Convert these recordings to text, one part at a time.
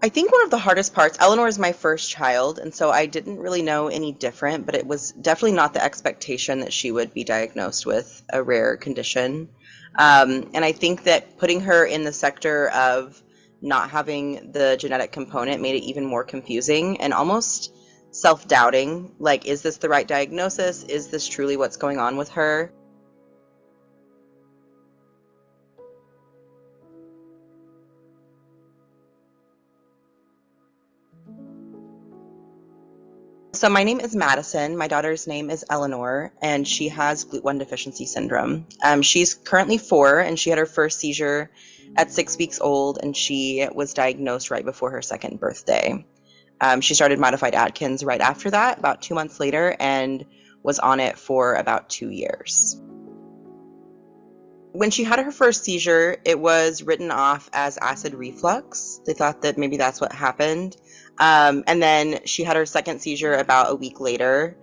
I think one of the hardest parts, Eleanor is my first child, and so I didn't really know any different, but it was definitely not the expectation that she would be diagnosed with a rare condition. And I think that putting her in the sector of not having the genetic component made it even more confusing and almost self-doubting. Like, is this the right diagnosis? Is this truly what's going on with her? So my name is Maddison. My daughter's name is Eleanor, and she has GLUT1 deficiency syndrome. She's currently 4, and she had her first seizure at 6 weeks old, and she was diagnosed right before her second birthday. She started modified Atkins right after that, about 2 months later, and was on it for about 2 years. When she had her first seizure, it was written off as acid reflux. They thought that maybe that's what happened. And then she had her second seizure about a week later.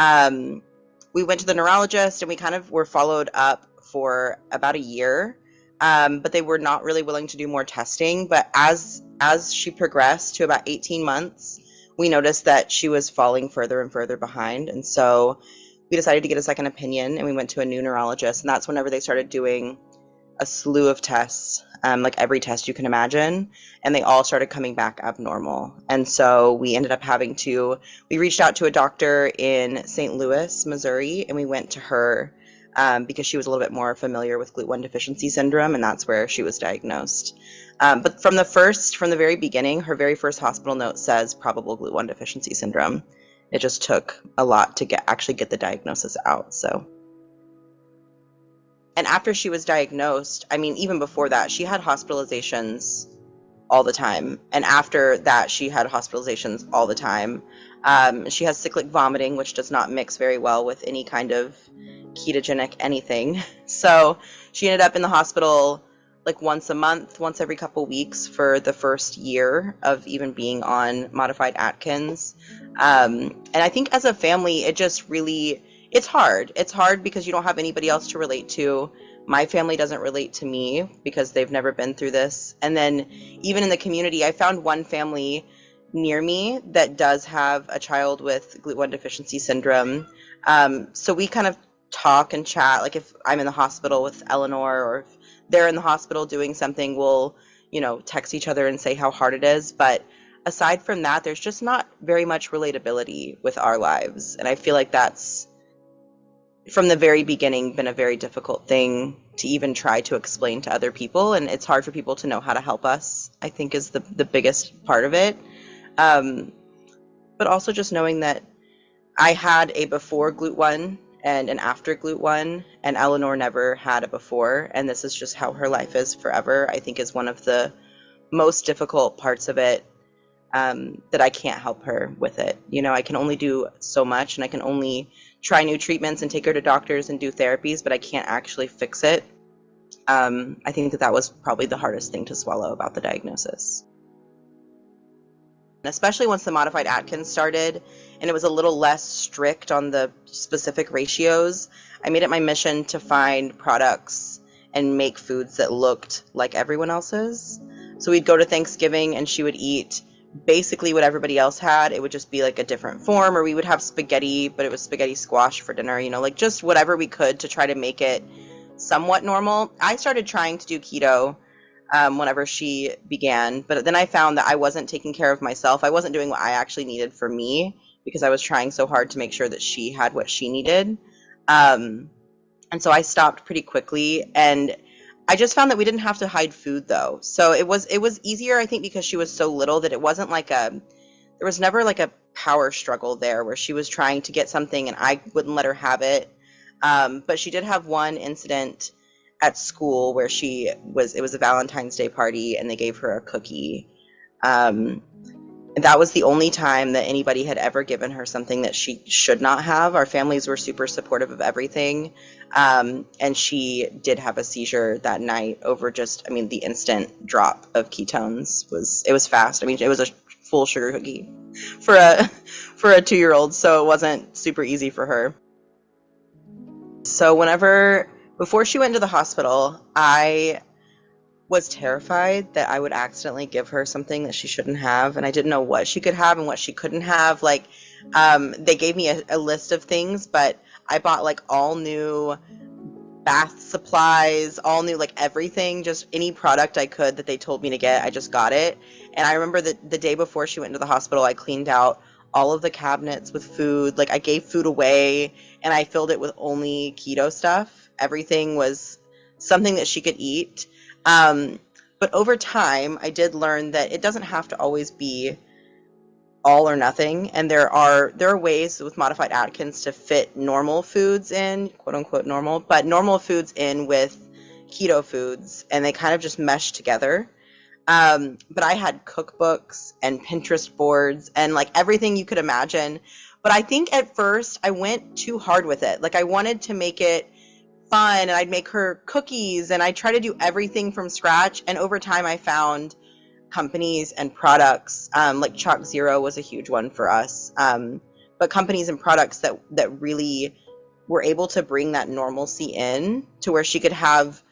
We went to the neurologist and we kind of were followed up for about a year. But they were not really willing to do more testing. But as she progressed to about 18 months, we noticed that she was falling further and further behind. And so we decided to get a second opinion, and we went to a new neurologist. And that's whenever they started doing a slew of tests, like every test you can imagine, and they all started coming back abnormal. And so we ended up we reached out to a doctor in St. Louis, Missouri, and we went to her because she was a little bit more familiar with GLUT1 deficiency syndrome, and that's where she was diagnosed. But from the very beginning, her very first hospital note says probable GLUT1 deficiency syndrome. It just took a lot to actually get the diagnosis out. So, and after she was diagnosed, I mean, even before that, she had hospitalizations all the time. And after that, she had hospitalizations all the time. She has cyclic vomiting, which does not mix very well with any kind of ketogenic anything. So she ended up in the hospital like once a month, once every couple weeks for the first year of even being on modified Atkins. And I think as a family, it's hard. It's hard because you don't have anybody else to relate to. My family doesn't relate to me because they've never been through this. And then even in the community, I found one family near me that does have a child with GLUT1 deficiency syndrome. So we kind of talk and chat, like if I'm in the hospital with Eleanor or if they're in the hospital doing something, we'll, text each other and say how hard it is. But aside from that, there's just not very much relatability with our lives. And I feel like that's, from the very beginning, been a very difficult thing to even try to explain to other people. And it's hard for people to know how to help us, I think, is the biggest part of it. But also just knowing that I had a before GLUT1 and an after GLUT1, and Eleanor never had a before, and this is just how her life is forever, I think is one of the most difficult parts of it, that I can't help her with it. I can only do so much, and I can only try new treatments and take her to doctors and do therapies, but I can't actually fix it. I think that was probably the hardest thing to swallow about the diagnosis. Especially once the modified Atkins started and it was a little less strict on the specific ratios, I made it my mission to find products and make foods that looked like everyone else's. So we'd go to Thanksgiving and she would eat basically what everybody else had. It would just be like a different form, or we would have spaghetti, but it was spaghetti squash for dinner, like just whatever we could to try to make it somewhat normal. I started trying to do keto whenever she began. But then I found that I wasn't taking care of myself. I wasn't doing what I actually needed for me because I was trying so hard to make sure that she had what she needed. And so I stopped pretty quickly. And I just found that we didn't have to hide food, though. So it was easier, I think, because she was so little, that it wasn't like there was never like a power struggle there where she was trying to get something and I wouldn't let her have it. But she did have one incident at school where it was a Valentine's Day party and they gave her a cookie. And that was the only time that anybody had ever given her something that she should not have. Our families were super supportive of everything. And she did have a seizure that night over the instant drop of ketones was fast. It was a full sugar cookie for a 2-year-old. So it wasn't super easy for her. So before she went to the hospital, I was terrified that I would accidentally give her something that she shouldn't have, and I didn't know what she could have and what she couldn't have. Like, they gave me a list of things, but I bought like all new bath supplies, all new, like everything, just any product I could that they told me to get, I just got it. And I remember that the day before she went into the hospital, I cleaned out all of the cabinets with food. Like, I gave food away and I filled it with only keto stuff. Everything was something that she could eat. But over time, I did learn that it doesn't have to always be all or nothing, and there are ways with modified Atkins to fit normal foods in, quote unquote normal, but normal foods in with keto foods, and they kind of just mesh together. But I had cookbooks and Pinterest boards and like everything you could imagine. But I think at first I went too hard with it. Like, I wanted to make it fun, and I'd make her cookies, and I try to do everything from scratch. And over time I found companies and products, like Chalk Zero was a huge one for us, but companies and products that really were able to bring that normalcy in to where she could have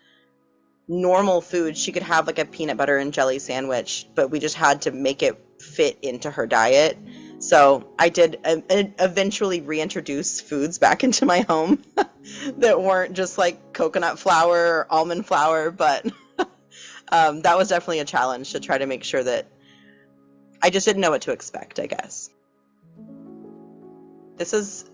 normal food. She could have like a peanut butter and jelly sandwich, but we just had to make it fit into her diet. So I did eventually reintroduce foods back into my home that weren't just like coconut flour or almond flour, but that was definitely a challenge to try to make sure that I just didn't know what to expect, I guess. This is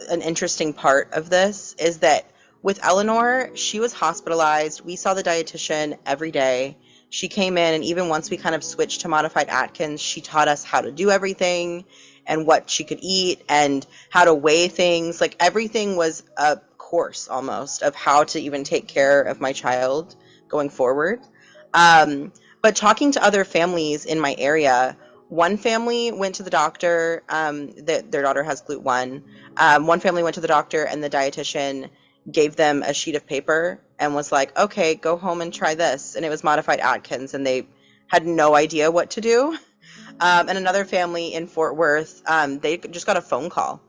an interesting part of this, is that with Eleanor, she was hospitalized. We saw the dietitian every day. She came in, and even once we kind of switched to modified Atkins, she taught us how to do everything and what she could eat and how to weigh things. Like, everything was a course almost of how to even take care of my child going forward. But talking to other families in my area, one family went to the doctor, their daughter has GLUT1. One family went to the doctor, and the dietitian gave them a sheet of paper and was like, okay, go home and try this. And it was modified Atkins, and they had no idea what to do. And another family in Fort Worth, they just got a phone call.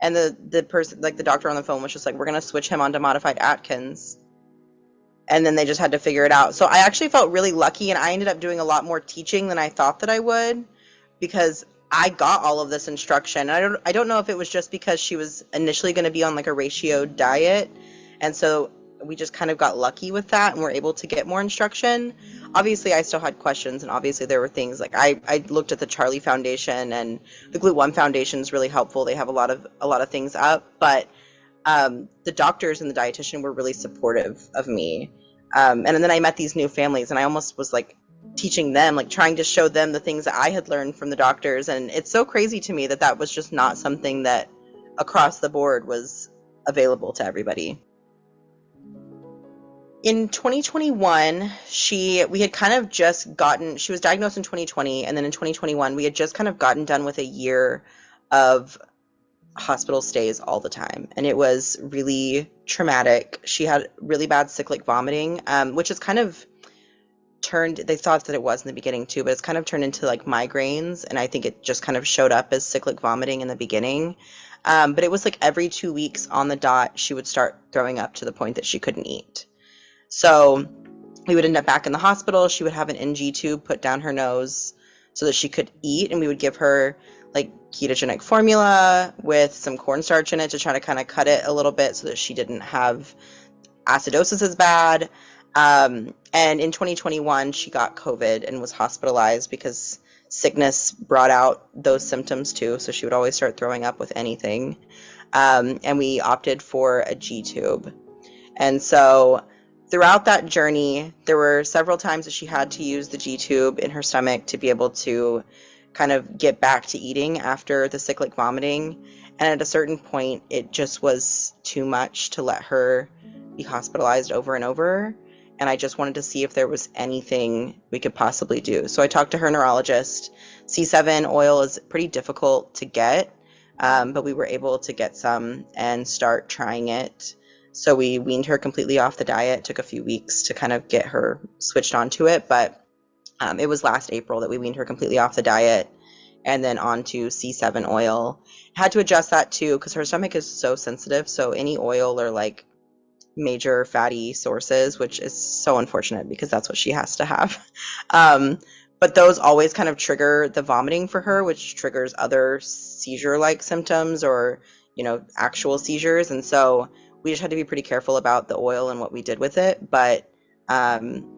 And the person, like the doctor on the phone, was just like, we're going to switch him onto modified Atkins. And then they just had to figure it out. So I actually felt really lucky, and I ended up doing a lot more teaching than I thought that I would, because I got all of this instruction. I don't know if it was just because she was initially going to be on like a ratio diet, and so we just kind of got lucky with that and were able to get more instruction. Obviously, I still had questions, and obviously there were things like I looked at the Charlie Foundation, and the GLUT1 Foundation is really helpful. They have a lot of things up, but the doctors and the dietitian were really supportive of me. And then I met these new families, and I almost was like teaching them, like trying to show them the things that I had learned from the doctors. And it's so crazy to me that that was just not something that across the board was available to everybody. In 2021, she was diagnosed in 2020, and then in 2021, we had just kind of gotten done with a year of hospital stays all the time, and it was really traumatic. She had really bad cyclic vomiting, which is kind of turned, they thought that it was in the beginning too, but it's kind of turned into like migraines, and I think it just kind of showed up as cyclic vomiting in the beginning. But it was like every 2 weeks on the dot, she would start throwing up to the point that she couldn't eat. So we would end up back in the hospital. She would have an NG tube put down her nose so that she could eat, and we would give her like ketogenic formula with some cornstarch in it to try to kind of cut it a little bit so that she didn't have acidosis as bad. And in 2021, she got COVID and was hospitalized because sickness brought out those symptoms too. So she would always start throwing up with anything. And we opted for a G tube. And so throughout that journey, there were several times that she had to use the G tube in her stomach to be able to kind of get back to eating after the cyclic vomiting. And at a certain point, it just was too much to let her be hospitalized over and over. And I just wanted to see if there was anything we could possibly do. So I talked to her neurologist. C7 oil is pretty difficult to get, but we were able to get some and start trying it. So we weaned her completely off the diet. It took a few weeks to kind of get her switched onto it, but it was last April that we weaned her completely off the diet and then onto C7 oil. Had to adjust that too because her stomach is so sensitive. So any oil or like major fatty sources, which is so unfortunate because that's what she has to have. Um, but those always kind of trigger the vomiting for her, which triggers other seizure-like symptoms or, actual seizures. And so we just had to be pretty careful about the oil and what we did with it. But um,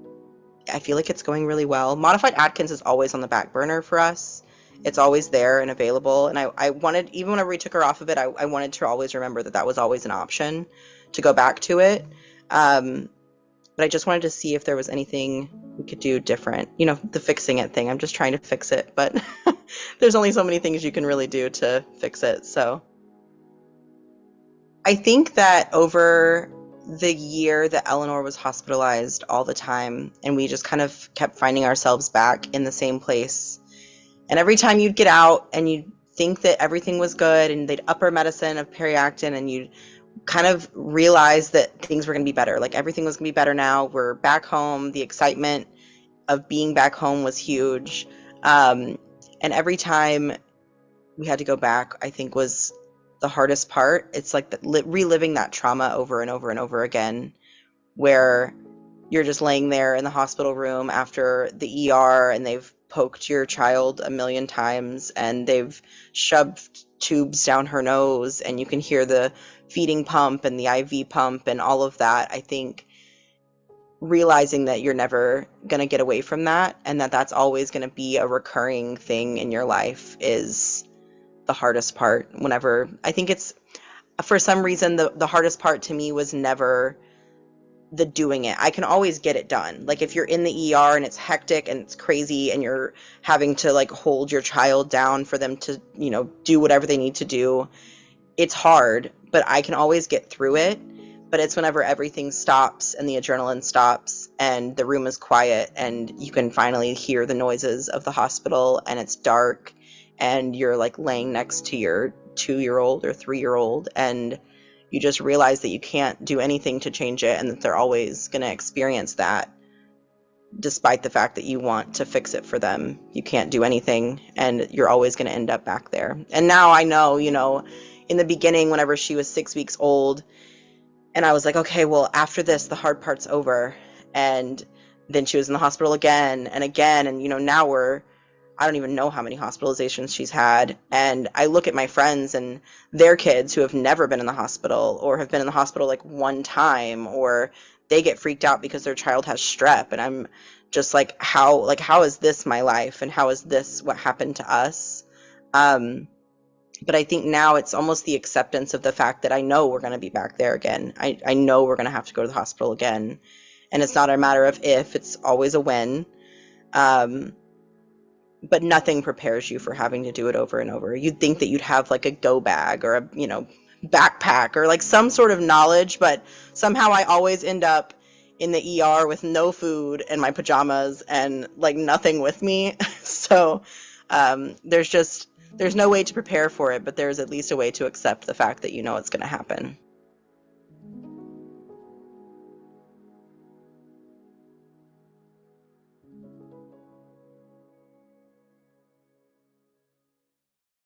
I feel like it's going really well. Modified Atkins is always on the back burner for us. It's always there and available. And I wanted, even whenever we took her off of it, I wanted to always remember that that was always an option to go back to it. But I just wanted to see if there was anything we could do different. The fixing it thing. I'm just trying to fix it, but there's only so many things you can really do to fix it. So I think that over the year that Eleanor was hospitalized all the time, and we just kind of kept finding ourselves back in the same place. And every time you'd get out and you'd think that everything was good and they'd up our medicine of Periactin and you'd kind of realize that things were going to be better. Like everything was going to be better now. We're back home. The excitement of being back home was huge. And every time we had to go back, I think was the hardest part. It's like reliving that trauma over and over and over again, where you're just laying there in the hospital room after the ER and they've poked your child a million times and they've shoved tubes down her nose and you can hear the feeding pump and the IV pump and all of that. I think realizing that you're never going to get away from that and that that's always going to be a recurring thing in your life is the hardest part. Whenever I think it's, for some reason, the hardest part to me was never the doing it. I can always get it done. Like if you're in the ER and it's hectic and it's crazy and you're having to like hold your child down for them to, do whatever they need to do, it's hard, but I can always get through it. But it's whenever everything stops and the adrenaline stops and the room is quiet and you can finally hear the noises of the hospital and it's dark and you're like laying next to your 2-year-old or 3-year-old and you just realize that you can't do anything to change it and that they're always going to experience that despite the fact that you want to fix it for them. You can't do anything and you're always going to end up back there. And now I know, in the beginning, whenever she was 6 weeks old, and I was like, okay, well, after this, the hard part's over. And then she was in the hospital again and again. And, now I don't even know how many hospitalizations she's had. And I look at my friends and their kids who have never been in the hospital or have been in the hospital like one time, or they get freaked out because their child has strep. And I'm just like, how is this my life? And how is this what happened to us? But I think now it's almost the acceptance of the fact that I know we're going to be back there again. I know we're going to have to go to the hospital again. And it's not a matter of if, it's always a when. But nothing prepares you for having to do it over and over. You'd think that you'd have like a go bag or a, backpack or like some sort of knowledge, but somehow I always end up in the ER with no food and my pajamas and like nothing with me. So there's no way to prepare for it, but there's at least a way to accept the fact that it's going to happen.